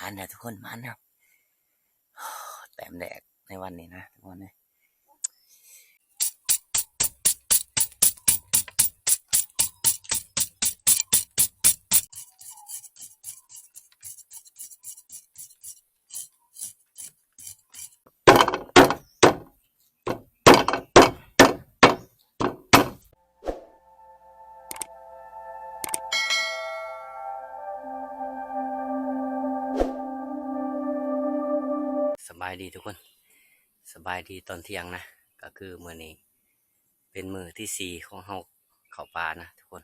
านนะทุกคนมานนะแต้มแดกในวันนี้นะทุกคนเลยสบายดีทุกคนสบายดีตอนเที่ยงนะก็คือมื้อนี้เป็นมื้อที่4ของเฮาเข้าป่านะทุกคน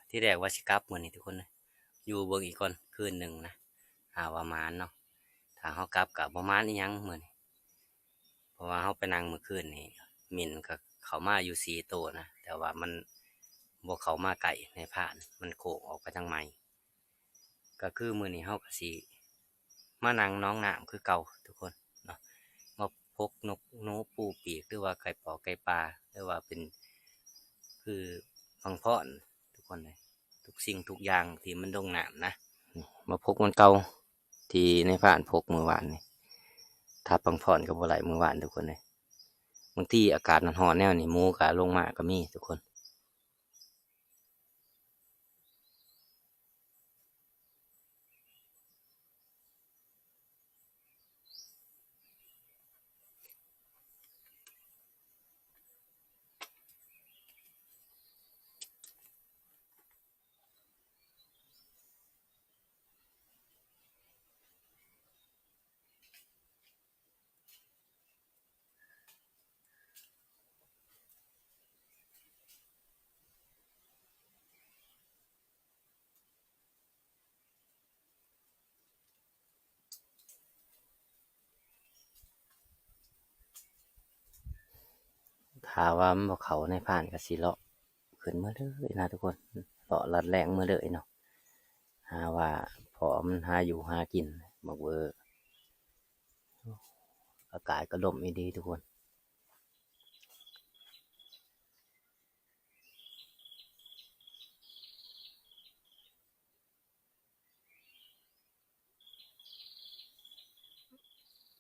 ที่แรกว่าสิกลับมื้อนี้ทุกคนเลยอยู่เบิ่งอีกก่อนคืนหนึ่งนะหาว่ามานเนาะถ้าเฮากลับกับบ่มานอีหยังมื้อนี้เพราะว่าเฮาไปนั่งมื้อคืนนี่มินก็เข้ามาอยู่4ตัวนะแต่ว่ามันบ่เข้ามาไกลในผ่านมันโค้งออกไปทางใหม่ก็คือมื้อนี้เฮาก็สิมานั่งน้องน้ำคือเก่าทุกคนเนาะมาพกนกหนูปูปีกหรือว่าไก่ปอไก่ปลาหรือว่าเป็นคือฟังเพาะทุกคนเลยทุกสิ่งทุกอย่างที่มันดงน้ำนะมาพกมันเก่าที่ในผ่านพกมือวานนี่ถ้าปังพอนกับบ่ไหลมือวานทุกคนเลยบางที่อากาศมันร้อนแนวนี่มูกะลงมาก็มีทุกคนถ้าว่ามันบ่เขาในผ่านก็สิเลาะขึ้นมาเลยนะทุกคนเลาะลัดแรงมาเลยเนาะหาว่าพอมันหาอยู่หากินบอกเวอร์อากาศก็ลมไม่ดีทุกคน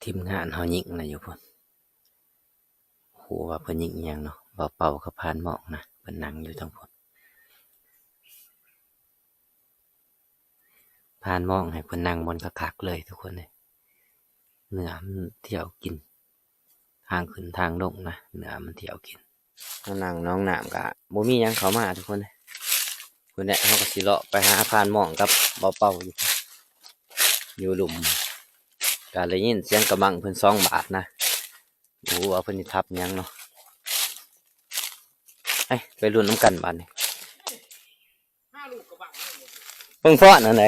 ทีมงานเขายิงอะไรอยู่พ่นโหว่าเพิ่นยิงยังเนาะเบาเป่ากับพานหมอกนะเพิ่นนั่งอยู่ทั้งพ่นพานหมอกให้เพิ่นนั่งบนคักๆเลยทุกคนเลยเนื้อมันเที่ยวกินทางขึ้นทางลงนะเนื้อมันเที่ยวกินเขานั่งน้องน้ำกะบ่มีหยังเขามาทุกคนเลยคนเนี้ยเขาก็สิเลาะไปหาพานหมอกกับเบาเป่าอยู่หลุมการเลยยินเสียงกระบังเพิ่น2 บาทนะโอ้ว่าเพิ่นสิทับหยังเนาะไปรุ่นน้ำกันบัดนี้เพิ่งฟ้อนอันไหน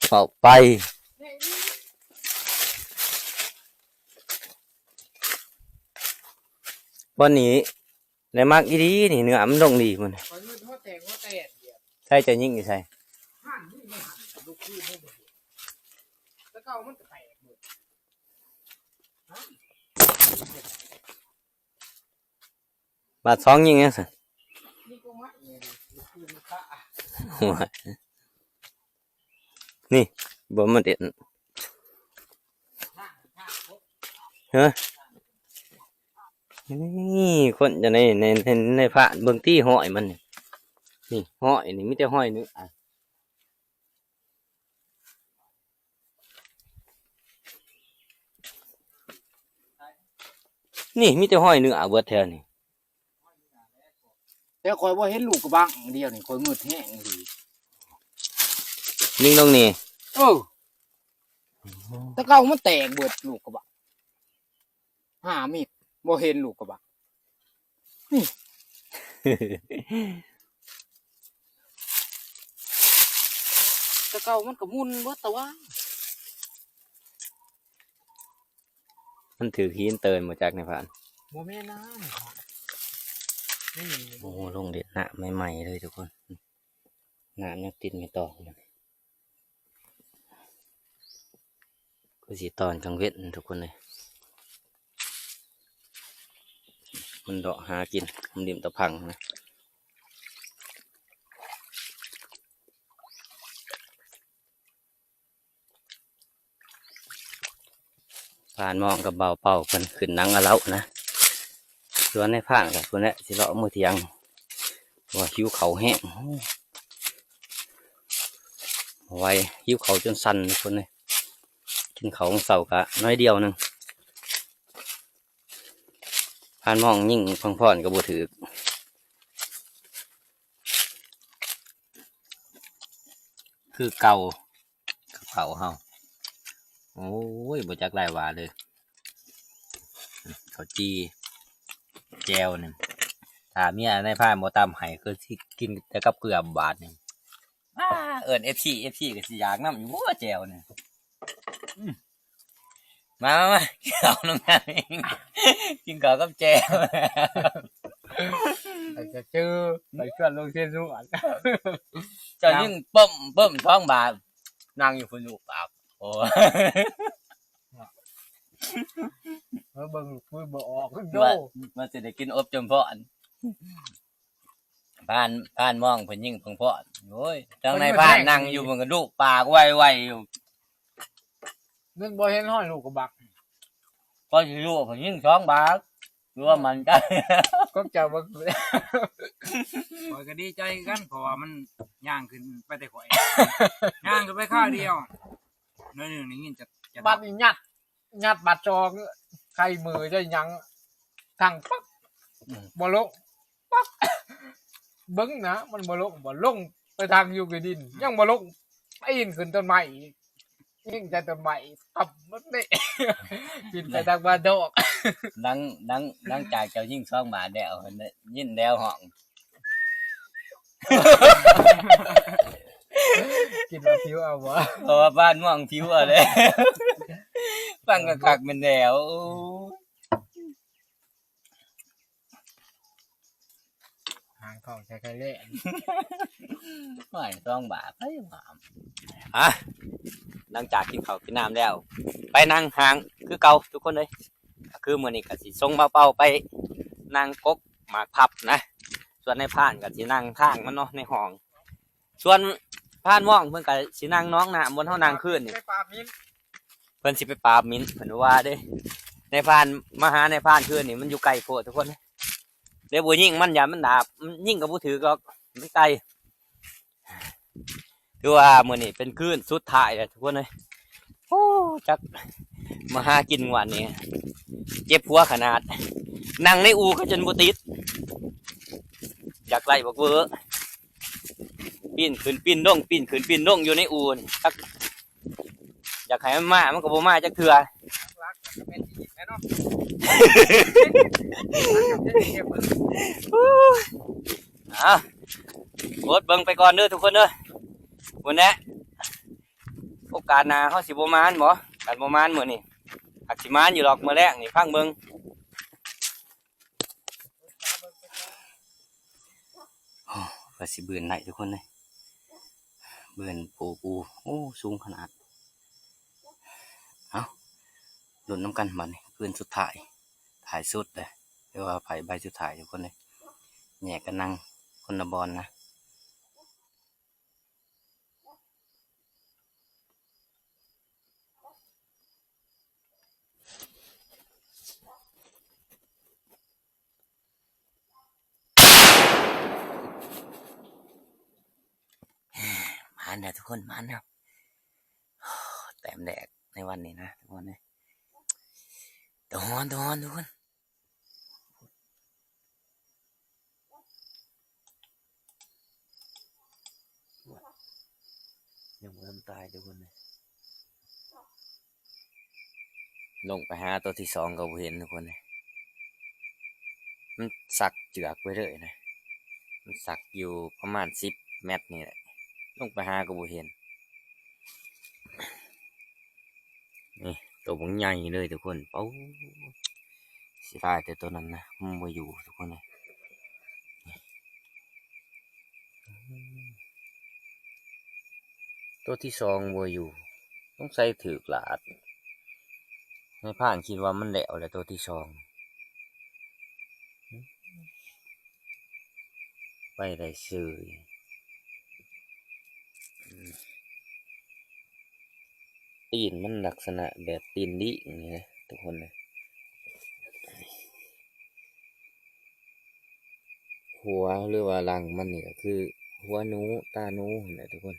เข้าไปวันนี้ในมักอีดีนี่เนื้อมันลงดีมันใช่จะยิ่งอยู่ใช่บาท2ยิ่งไงสินี่บ่มาเด็ดเฮ้ยนี่คนจะในพระเบื้องที่ห้อยมันนี่ห้อยนี่ไม่ใช่ห้อยนึกนี่มีแต่ห้อยเนื้อเบิดแถวนี่แต่คอยว่าเห็นลูกกระบังเดียวนี่คอยมืดแห้งดีนิ่งตรงนี้แต่เก่ามันแตกเบิดลูกกระบังหามีดบ่เห็นลูกกระบังนี่แต่เก่ามันก็มุนเบิดแต่ว่ามันถือหินเตือนมาจากในผ่านบ่แม่น้ำโอ้ลงเด็ดหนะใหม่ๆเลยทุกคนหนาเนี่ยติดไม่ต่อมันก็สีตอนกลางเว้นทุกคนเลย มันเดาะหากินมันดิ่มตะพังนะผ่านมองกับเบาเป่าคนขึ้นนังอะเล้านะส่วนในผ่านกับคนนี้สิเลาะมือเทียงว่าหิวเขาแห้งไว้หิวเขาจนสั่นคนนี้กินเขาของเสากะน้อยเดียวหนึงผ่านมองยิ่งพังพ่อนกับบัถือคือเก่าเก่าเฮาโอ้ยบ่จักไรว่าเลยเขาจีแจวหนึ่งถ้าเมียในผ้าหมอตามไห้คือที่กินแต่กับเกลือบาทหนึ่งเอิญเอฟซีก็สิอยากน้ำอยู่ว่าแจวเนี่ยมากินข้าวน้องงานเองกินข้าวกับแจว จะเจอไปชวนลงเส้นสวน เจะยิ่งเบิ่มท้องบาทนั่งอยู่คนอยู่ปากโอ้ เบิ่งคุยบ่ออกโด มาจะได้กินอบจมพอนผ่านมองเพิ่นยิ่งเพิ่งพอนโอ้ยจังในผ่านนั่งอยู่เพิ่นก็ดูปากไวๆอยู่ นึกบ่เห็นห้อยลูกกระบัก ก็สิรู้ว่าเพิ่นยิ่งท้องบาทรู้ว่ามันกัน ก็จะเบิ่ง ข่อยก็ดีใจกันเพราะว่ามันย่างขึ้นไปแต่ข่อย ย่างขึ้นไปข้าวเดียวน้อยหนึ่งนี่ยินจะ บัดนี่ยัดบัดจองใครมือจะยังทางปักบ่ลงปักเบิ่งนะมันบ่ลงไปทางอยู่กับดิน ยังบ่ลงปีนขึ้นต้นไม้อีกยิ่งจะต้นไม้ตับมันนี่ ปีนไปทางบ้านดอก ดังจากเจ้ายิ่งท้องบาทแล้วเพิ่นน่ะยินแล้วห้อง กินแล้วผิวเอาวะ เพราะว่าบ้านม่วงผิวอะไร ฟังกักๆเป็นแล้วโอ้ หางทองใช้ไข่เล่น ไม่ต้องบาปไปหวามอ่ะหลังจากกินข้าวกินน้ำแล้ว ไปนั่งห่างคือเก่าทุกคนเลยก็คือมื้อนี้ก็สิส่งเป่าๆไปนั่งกกหมากพับนะส่วนในผ่านก็สินั่งข้างมันเนาะในห้องส่วนผ่านม่องเพิ่นก็สินั่งน้องน้ำบนเฮานั่งคืนนี่ ไปปลามิ้น เพิ่นสิไปปราบมิ้นเพิ่นว่าเด้ในผ่านมาหาในผ่านคืนนี่มันอยู่ไกลโพดทุกคนเด้บ่ยิงมันอย่ามันดาบมันยิงก็บ่ถือก็มันไกลคือว่ามื้อนี้เป็นคืนสุดท้ายแล้วทุกคนเลยโอ้จักมาหากินวันนี้เจ็บหัวขนาดนั่งในอูก็จนบ่ติดอยากไล่บอกเวอปีนขึ้นปีนลงปีนขึ้นปีนลงอยู่ในอูนี่จักอยากให้มันมามันก็บ่มาจักเทื่อ รักจะเป็นอีกแน่นอน อ่ะกดเบิ่งไปก่อนเด้อทุกคนเด้อวันนี้โอกาสหน้าเฮาสิบ่มานบ่กันบ่มานมื้อนี้อักสิมานอยู่หรอกมื้อแรกนี่ฟังเบิ่งโอ้ก็สิเบื่อไหนทุกคนเลยเบื่อปูโอ้สูงขนาดเอาลุ้นน้ำกันบัดนี้คืนสุดท้ายถ่ายสุดเลยเรียกว่าไผใบสุดท้ายทุกคนเลยแยกกันนั่งคนละบอลนะมาเนี่ยทุกคนมาเนี่ยแต้มแดกในวันนี้นะทุกคนเลยโดนทุกคนยังไม่ตายทุกคนเลยลงไปหาตัวที่สองก็บ่เห็นทุกคนเลยมันสักเจือกไปเลยนะมันสักอยู่ประมาณ10 เมตรนี่แหละลงไปหาก็บ่เห็นนี่ตัวบังใหญ่เลยทุกคนเป้าสิได้แต่ตัวนั้นนะมันมาอยู่ทุกคนเลยตัวที่สองมาอยู่ต้องใส่ถือกหลาดในผ่านคิดว่ามันแหลวแล้วตัวที่สอง ไปได้ซื่อตีนมันลักษณะแบบตีนดิอย่างนี้นะทุกคนนะหัวหรือว่าหลังมันนี่ก็คือหัวหนูตาหนูนะทุกคน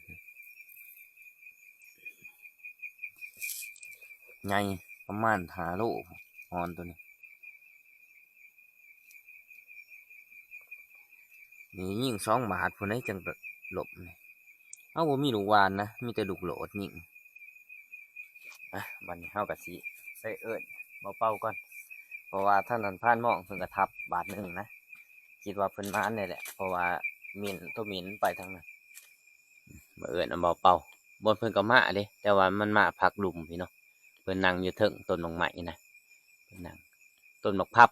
ใหญ่ประมาณ5 โลฮอนตัวนี้นี่ยิง2 บาทพวกนี้จังหลบนี่เอาบ่มีลูกวานนะมีแต่ลูกโหลดยิงบัดนี้เฮาก็สิใส่เอิ้นเป่าๆก่อนเพราะว่าท่านนั้นผ่านมองเพิ่นก็ทับบาทหนึงนะคิดว่าเพิ่นมาอันนี้แหละเพราะว่ามินตัวมินไปทางนั้นมาเอิ้นเอาเป่าบนเพิ่นก็มาเด้แต่ว่ามันมาพักหลุมพี่เนาะเพิ่นนั่งอยู่เทิงต้นดอกไม้นะเพิ่นนั่งต้นมะพับ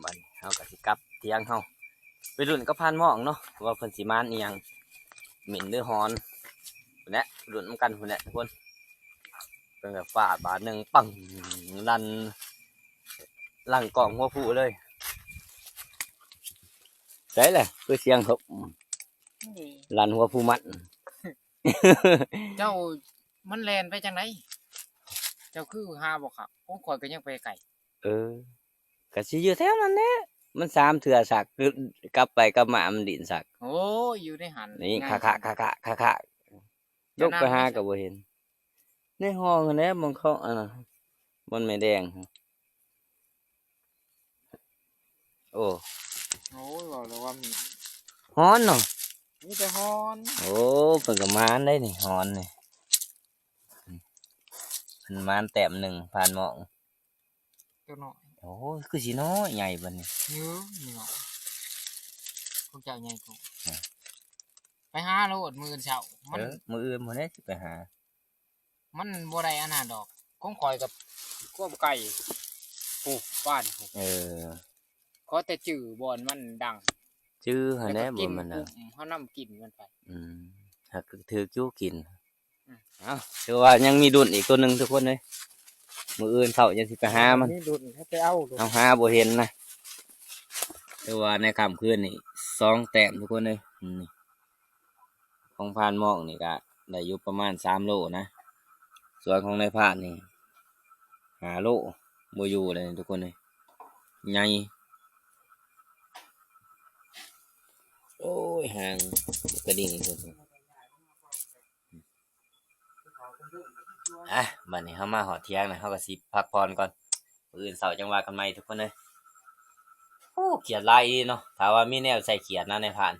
บัดนี้เฮาก็สิกลับเที่ยงเฮาไปรุ่นกับผ่านมองเนาะว่าเพิ่นสิมานอีหยังมินหรือฮอนพุ่นแหละรุ่นนำกันพุ่นแหละทุกคนเพิ่นก็ฟาดบาทหนึงปังลั่นหลังกล่องหัวผู้เลยใช่แหละคือเสียงครับลั่นหัวผู้มัด เจ้ามันแลนไปจังไดเจ้าคือหาบ่ครับผมข่อยก็ยังไปไกล ก็สิอยู่แถวนั้นแหละมัน3 เทื่อสักคือกลับไปกลับมามันดินสัก โอ้ยอยู่ในหัน นี่ ง่าย คะยกไปหาก็บ่เห็นในห้องนั่นแหละมันเขาอันน่ะมันไม่แดงโอ้ โอ้ยบอกเลยว่ามี ฮ้อนเนาะ มีแต่ฮอน โอ้เพิ่นก็มานได้นี่ฮ้อนนี่เพิ่นมานแต้มหนึงผ่านหมอง ตัวน้อย โอ้คือสิน้อยใหญ่บัดนี้ เนื้อนี่เนาะพวกเจ้าใหญ่กูไปหาโลดมื้อเช้ามัน มื้ออื่นพุ่นแหละสิไปหา มันบ่ได้อันนั้นดอกของข่อยกับกวบไก่ปลูกบ้านปลูก ขอแต่จื่อบ่อนมันดัง ชื่อหั่นแหละ แล้วก็ บ่ กิน มันน่ะ เฮานำกินมันไป หักถือกิ้วกินถือว่ายังมีดุนอีกตัวหนึ่งทุกคนเลยมืออื่นเขาจะสิไปหามัน นี่ดุนให้ไปเอาดุน เอาหาบ่เห็นนะถือว่าในค่ำคืนนี่2 แต้มทุกคนเลยนี่ของพานหมอกนี่ก็ได้อยู่ประมาณ3 โลนะส่วนของในพานนี่5 โลบ่อยู่เลยทุกคนเลยใหญ่โอ้ยห่างกระดิ่งทุกคน บัดนี้เขามาหอเที่ยงนะเขาก็สิพักผ่อนก่อนมื้ออื่นเสาร์จังว่ากันใหม่ทุกคนเลยโอ้เขียดลายดีเนาะถ้าว่ามีแนวใส่เขียดนะในผ่าน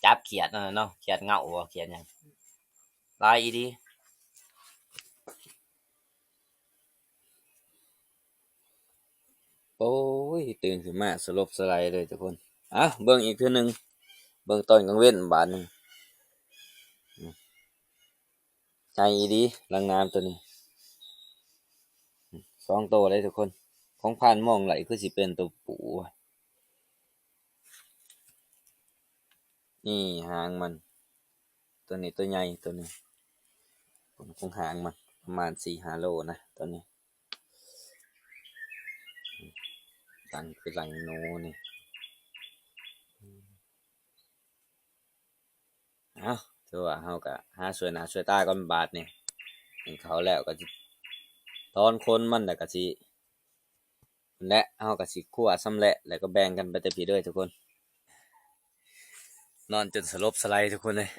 จับเขียดนั่นน่ะเนาะเขียดเงาบ่เขียดหยังลายดีโอ้ยตื่นขึ้นมาสลบสลายเลยทุกคนเบิ่งอีกเทื่อนึงเบิ่งตอนกลางเว้นบาดนึงใจดีลังน้ำตัวนี้2 ตัวเลยทุกคนของผ่านมองไหลคือสิเป็นตัวปูนี่หางมันตัวนี้ตัวใหญ่ตัวนี้ผมคงหางมันประมาณ4-5 โลนะตัวนี้ตังคือหลังโนนี่ถือว่าเฮาก็หาช่วยหน้าช่วยตาก่อนบาทนี่เห็นเขาแล้วก็สิตอนคนมันแล้วก็สิและเฮาก็สิคั่วซ้ำแหละแล้วก็แบ่งกันไปแต่พี่เด้อทุกคนนอนจนสลบสลายทุกคนเลย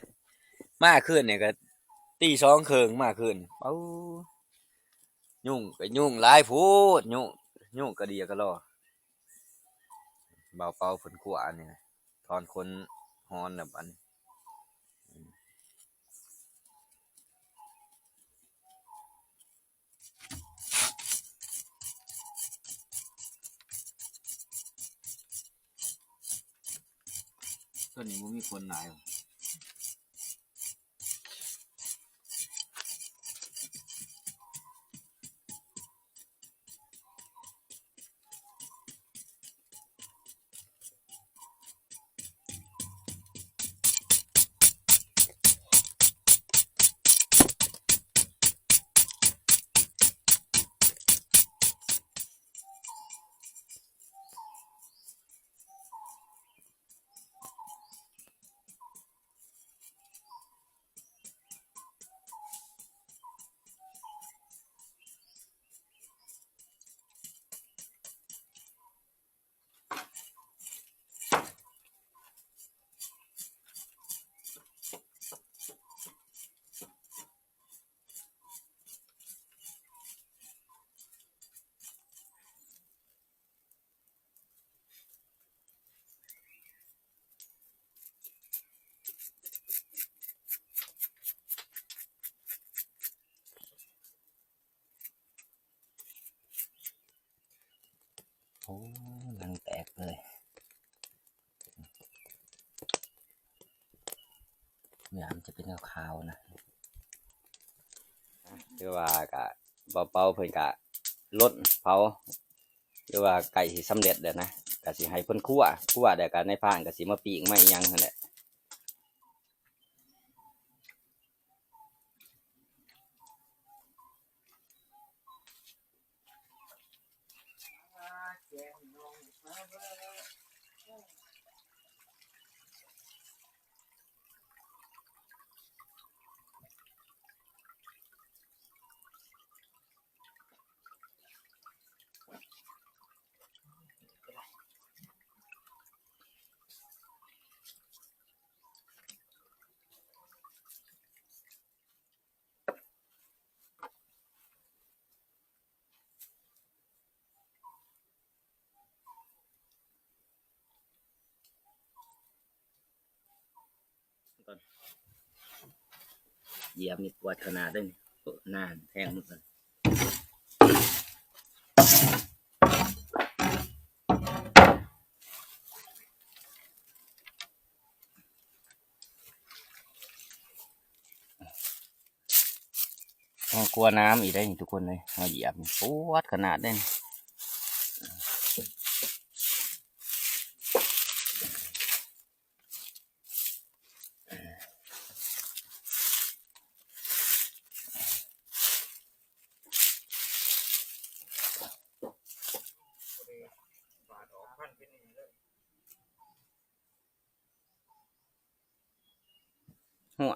มาคืนเนี่ยก็ตี2 ครึ่งมาคืนเป้ายุ่งก็ยุ่งหลายพูดยุ่งก็ดีก็รอเบาเป่าฝนกลัวนี่นะถอนคนฮอนน่ะบัดนี้ตัวนี้บ่มีคนหลาย โอ้หนังแตกเลยเนื้อมันจะเป็นขาวๆนะคือว่ากะเป่าเพิ่นกะลดเผาคือว่าไก่สิสำเร็จเด้อนะกะสิให้เพิ่นคั่วเดี๋ยวกะในพานกะสิมาปิ้งมาอีหยังนั่นแหละเหยียบนี่ปวดขนาดเด้อนี่นานแทงหมดเลยกลัวน้ำอีกได้ทุกคนเลยมาเหยียบปวดขนาดได้หัว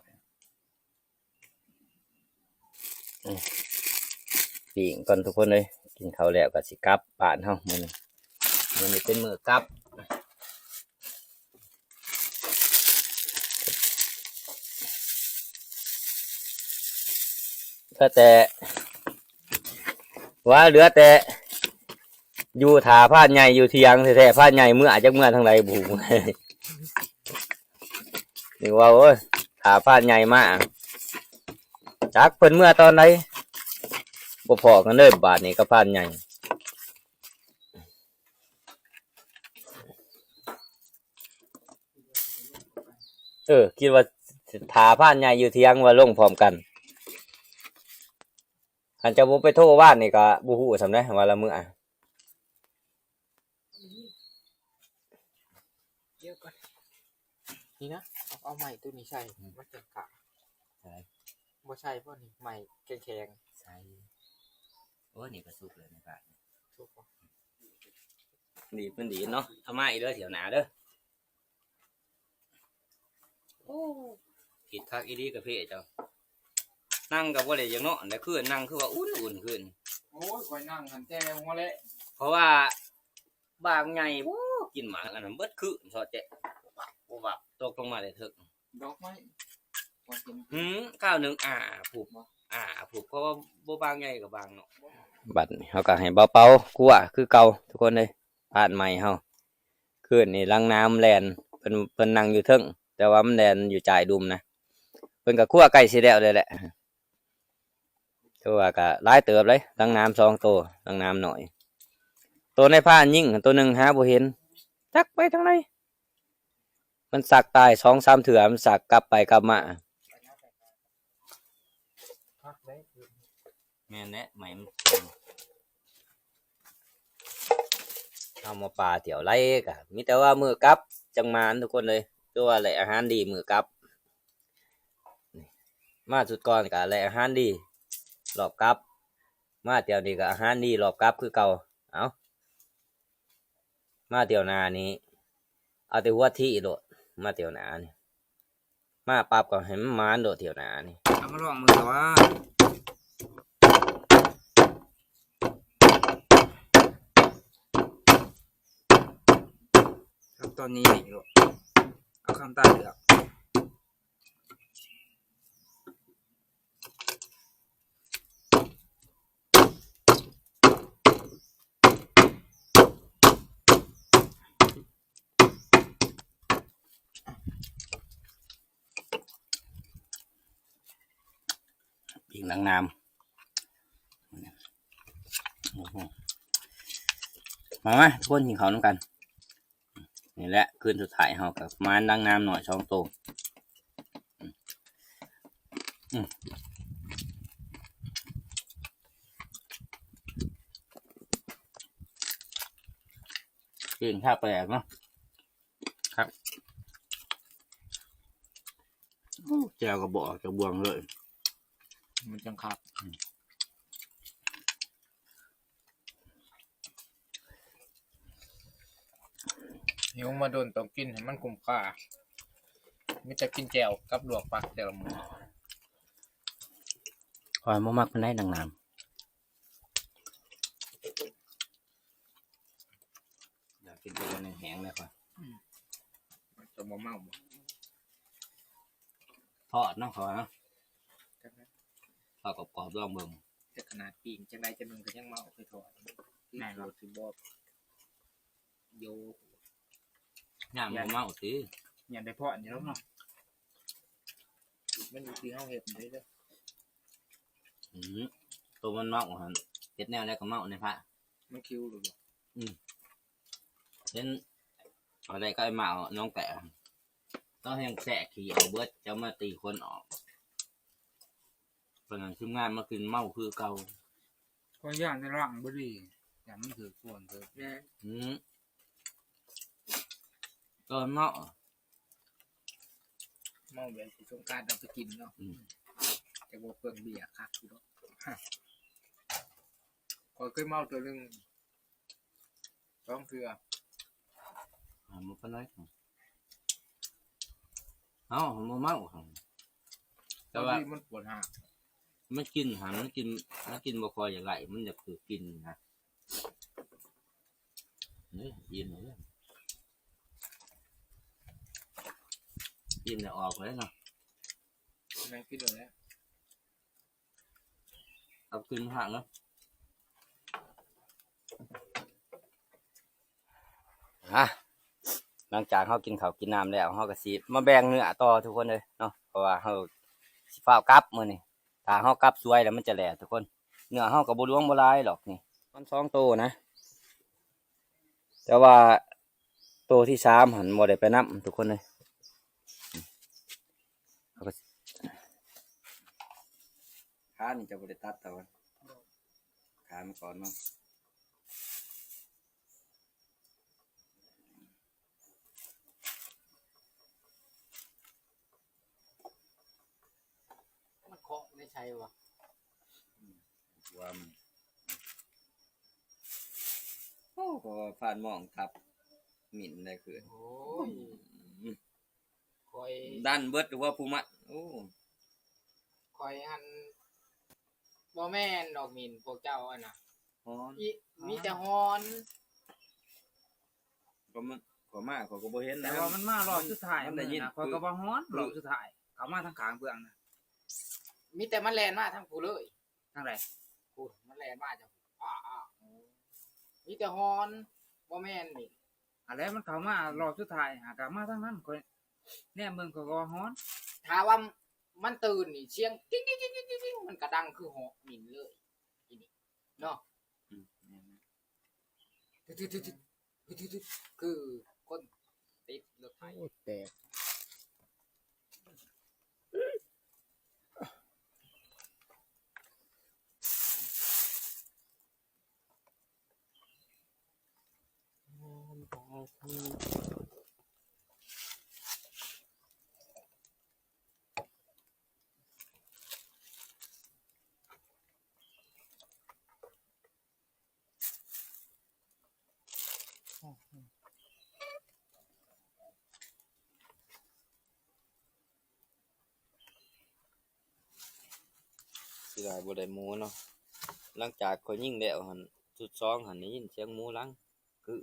ปีงก่อนทุกคนเลยกินข้าวแล้วก็สิกลับบ้านเฮามื้อนี้เป็นมื้อกลับก็แต่ว่าเหลือแต่อยู่ถาพาดใหญ่อยู่เทียงแท้ๆพาดใหญ่เมื่อจากเมื่อทางใดบุ๋มนี่ว่าโอ้ยถาพาดใหญ่มากจักเพิ่นเมื่อตอนไหนบ่พอกันเลยบาทนี้ก็พาดใหญ่คิดว่าถาพาดใหญ่อยู่เทียงว่าลงพร้อมกันอันจะบ่ไปโทรว่านนี่ก็บ่ฮู้สำได้ว่าละมื้อเดี๋ยวก่อนนี่นะเอาใหม่ตัวนี้ใช่มันจะกะ ใช่ บ่ใช่เพราะนี่ใหม่แข็ง ใช่โอ้นี่ก็สุกเลยนะครับ ๆถูกป่ะ ดีเป็นดีเนาะเอามาอีกเด้อเถียวหนาเด้อโอ้ผิดคักอีดีกับพี่เจ้านั่งกับว่าอะไรอย่างเนาะแต่คือนั่งคือว่าอุ่นขึ้น โอ้ยคอยนั่งหันแจ้งมาเลย เพราะว่าบางไงโอ้กินหมาอันนั้นเบิดคือสอดเจ๊โอ้แบบตกลงมาเลยเถอะ ดอกไม้ว่ากิน ข้าวหนึ่งผูกเพราะว่าบ่บางไงกับบางเนาะบัดเขาก็ให้เบาเป่ากลัวคือเก่าทุกคนเลยผ่านใหม่เฮาขึ้นนี่ลังน้ำแลนเพิ่นนั่งอยู่เทิงแต่ว่ามันแลนอยู่จ่ายดุมนะเพิ่นก็คั่วไก่สิแล้วเลยแหละตัวก็หลายเติบเลยลังน้ำ2ตัวลังน้ำหน่อยตัวในผ้ายิ่งตัวหนึ่งหาบ่เห็นจักไปทางไหนมันสักตาย2-3 เถื่อมันสักกลับไปกลับมา พักได้ แม่นแน่ไหมเอามาปลาเตี๋ยวไล่กะมีแต่ว่ามือกับจังมานทุกคนเลยตัวอะไรอาหารดีมือกับมาสุดก่อนกะอะไรอาหารดีรอบกับมาเตี๋ยวนี้ก็อาหารดีรอบกับคือเก่าเอามาเตี๋ยวนานี้เอาแต่หัวที่โดดมาเตี๋ยวนานี่มาปรับก็ให้มันมานโดดเตี๋ยวนานี่ เอามาลองมือว่าครับตอนนี้นี่ลูกเอาข้างใต้เหลือกปิ่งนางนาม มาทุกคนกินข้าวน้ำกันนี่แหละคืนสุดท้ายเฮากับมาดังน้ำหน่อย2 โตกินข้าวแปลกเนาะครับแจวกระบอกจะบวงเลย มันจังคักหิวมาโดนต้องกินให้มันคุ้มค่ามีแต่กินแจ่วกับลวกปลาแต่ละมื้อ คอยมักมันได้ดังน้ำอยากกินตัวแห้งๆเลยค่ะ มันจะบ่เมาบ่ ทอดเนาะเขาเนาะทอดกรอบๆลองเบิ่ง แต่ขนาดปิ้งจังไดจังนึงก็ยังเมาไปถอดแม่นบ่สิบ่โย ย่างบ่เมาสิ อย่าได้เพาะนี่แล้วเนาะมันอยู่ที่เฮาเฮ็ดได้เด้อ ตัวมันเมาหันเฮ็ดแนวได้ก็เมาในพระ มันคิวหรือบ่ เห็นอะไรก็ไอ้เมาน้องแกะต้องให้แสะขี่เอาเบิดจะมาตีคนออกเป็นงานทีมงานมากินเมาคือเก่า ก็ย่างในร่างบ่ดีอย่างมันถือส่วนเถอะ แม่ ก็เมา เมาแบบสิสงกรานต์เอาไปกินเนาะแต่บ่เปลืองเบียร์คักอยู่เนาะข้อยเคยเมาตัวนึง2 เทื่อ มันก็น้อยมันเมาแต่ว่า ที่มันปวดหัก มันกินมันกินบ่คอยอย่างไรมันจะคือกินนะนี่ยินเลยยินจะออกเลยเนาะ แม่งคิดเลยแล้ว เอากินห่างเนาะหลังจากเขากินข้าวกินน้ำแล้วเขาก็สิมาแบ่งเนื้อต่อทุกคนเลยเนาะเพราะว่าเขาสิฟ้าวกลับมื้อนี้ถ้าเขากลับสวยแล้วมันจะแหล่ทุกคนเนื้อเขาก็บ่หลวงบ่หลายหรอกนี่มัน2 โตนะแต่ว่าโตที่3หันบ่ได้ไปนับทุกคนเลยขานี่จะบ่ได้ตัดแต่ว่าขามันก่อนเนาะมันเคาะไม่ใช่วะ ว่ามันโอ้พอผ่านหมองทับหมิ่นได้คือ โอ้ยคอย ด้านเบิดหรือว่าภูมิโอ้ คอยหันบ่แม่นดอกมินพวกเจ้าอ่ะนะ ฮอน อีมีแต่ฮอน ก็มันขอมากขอก็บ่เห็น แต่ นะ ว่ามันมารอบสุดท้าย มันได้ยิน นะคอยก็บ่ฮ้อนรอบสุดท้ายเขามาทางขางเบื้องนะ มีแต่มันแลนมาทั้งกูเลย ทางไหน กูมันแลนมาจากมีแต่ฮอนบ่แม่นนี่ อะไรมันเขามารอบสุดท้ายหากมาทางนั้นคอยแน่เมืองเขาก็ฮ้อน ถ้าว่ามันตื่นนี่เสียงติ๊งติ๊งติ๊งติ๊งติ๊งมันก็ดังคือหอกมินเลยอีนี่เนาะคือคนติดรถไถแต่ สิได้บ่ได้หมูเนาะหลังจากเขายิงแล้วหันสุด2หันได้ยินเสียงหมูหลังคือ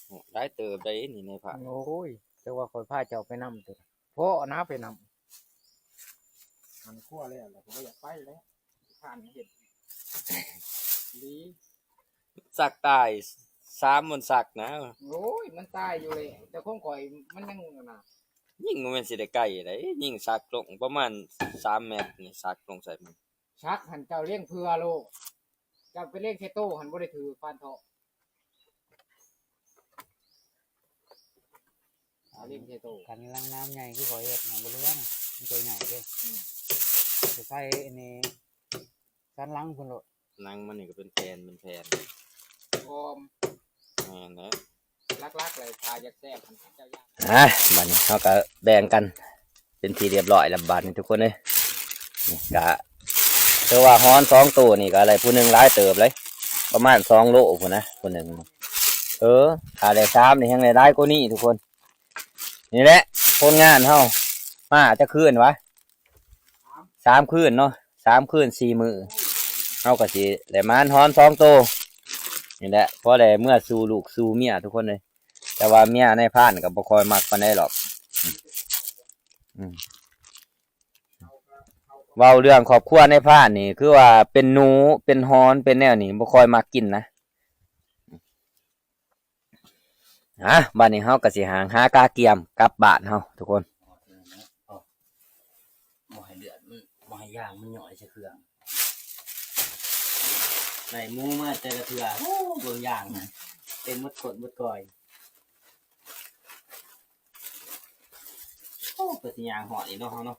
โอ้ได้เติบได้นี่ในผ้า โอ้ยแต่ว่าคอยพาเจ้าไปนำตัวพ่อนะไปนำมันขั้วแล้วแล้วผมก็อยากไปแล้วผ่านเห็ดดี สักตาย3มันสักนะ โอ้ยมันตายอยู่เลยแต่คงก่อยมันยังนะ ยิงมันสิได้ไกลได้ยิงสักลงประมาณ3 เมตรนี่สักลงใส่มัน ชักหันเจ้าเลี้ยงเพื่อโลกเจ้าไปเลี้ยงแค่โตหันบ่ได้ถือฟานทองเอาเลี้ยงแค่โต กันลังน้ำใหญ่คือขอเห็ดหนองบัวเรือน่ะมันตัวใหญ่เด้จะใส่อันนี้กันลังคนโลด นั่งมันนี่ก็เป็นแผ่นออม แม่นแล้ว ลักๆเลยพายักแซ่บหันเจ้าย่าง บัดนี้เขาก็แบ่งกันเป็นทีเรียบร้อยแล้วบัดนี้ทุกคนเลยนี่กะเชื่อว่าฮ้อน2ตัวนี่ก็อะไรผู้หนึ่งหลายเติบเลยประมาณ2 โลผู้นะผู้หนึ่งถ้าได้3นี่ยังได้กว่านี้ทุกคนนี่แหละคนงานเฮามาจะคืนวะ3 คืนเนาะ3 คืน 4 มื้อเฮาก็สิได้มานฮ้อน2ตัวนี่แหละเพราะได้เมื่อสู่ลูกสู่เมียทุกคนเลยแต่ว่าเมียในพานก็บ่ค่อยมักปานใดหรอกเว้าเรื่องครอบครัวในพานนี่คือว่าเป็นหนูเป็นฮ้อนเป็นแนวนี้บ่ค่อยมักกินนะบัดนี้เฮาก็สิหากาเกียมกลับบ้านเฮาทุกคนบ่ให้เลือดมันบ่ให้ย่างมันย่อยใส่เครื่องได้หมูมาแต่ละเทื่อโอ้เบิ่งย่างนะเป็นมดกดมดก่อยโอ้เป็นสิย่างหอดอีเนาะเฮาเนาะ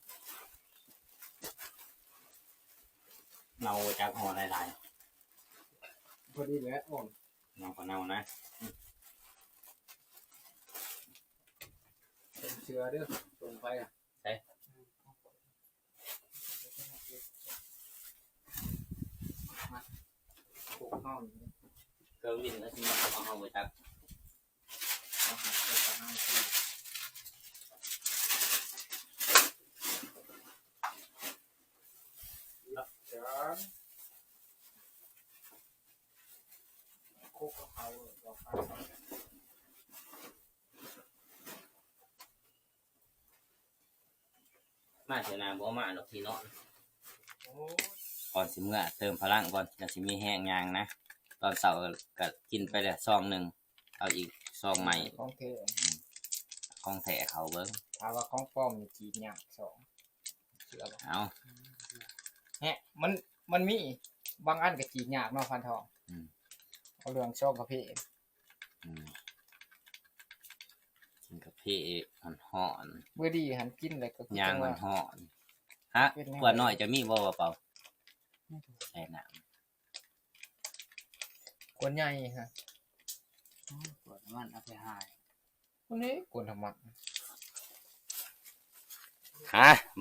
เนาจากหอดหลาย พอดีแหละอ่อน ๆเนาก็เนานะ เป็นเชื้อเด้อลงไปอ่ะปลูกข้าวนี่ เกินวินแล้วสิมาเอาเฮาไปตัก เอาหักไปตะน้ำที่เดี๋ยวคุกกับเขาบอกไป มาเสียนาบ่มาดอกที่นอน โอ้ ก่อนสิเมื่อเติมพลังก่อนจะสิมีแห้งยางนะตอนเสาร์ก็กินไปแล้วซองหนึ่งเอาอีกซองใหม่ ของเท ของแถเขาเบิ้ง ถ้าว่าของปลอมนี่จีบยากสองเชื่อบ่ เอา แฮะมันมีบางอันก็จีบยากเนาะพันทองเอาเรื่องชอบประเภท กินกับพี่ห่อน เมื่อดีหันกินเลยก็คื ๆยาง จัง มั ว่าน ห่อนฮะขวดน้อยจะมีบ่เปล่าใส่น้ กวนใหญ่ฮะ ปวดมันเอาไปหาย คนนี้กวนธรรมะ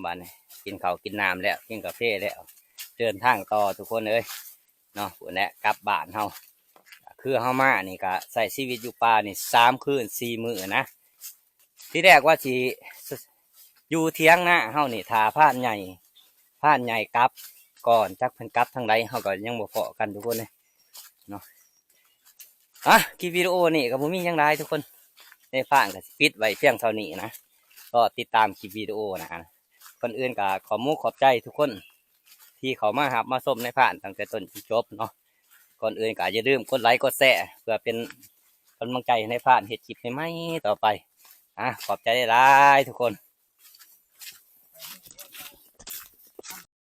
บ้านนี้กินข้าวกินน้ำแล้วกินกาแฟแล้วเดินทางต่อทุกคนเลยเนาะพุ่นแหละกลับบ้านเฮาคือเฮามานี่ก็ใส่ชีวิตอยู่ป่านี่3 คืน 4 มื้อนะที่แรกว่าสิอยู่เถียงนะเฮานี่ท่าพานใหญ่กลับก่อนจักเพิ่นกลับทางใดเฮาก็ยังบ่พอกันทุกคนเลยเนาะคลิปวิดีโอนี่ก็บ่มีหยังหลายทุกคนในพานก็สิปิดไว้เพียงเท่านี้นะก็ติดตามคลิปวิดีโอนะคนอื่นก็ขอบใจทุกคนที่เขามาหับมาชมในพานตั้งแต่ต้นจนจบเนาะก่อนอื่นก็อย่าลืมกดไลค์กดแชร์เพื่อเป็นกำลังใจในพานเฮ็ดคลิปใหม่ๆต่อไปขอบใจหลายๆทุกคน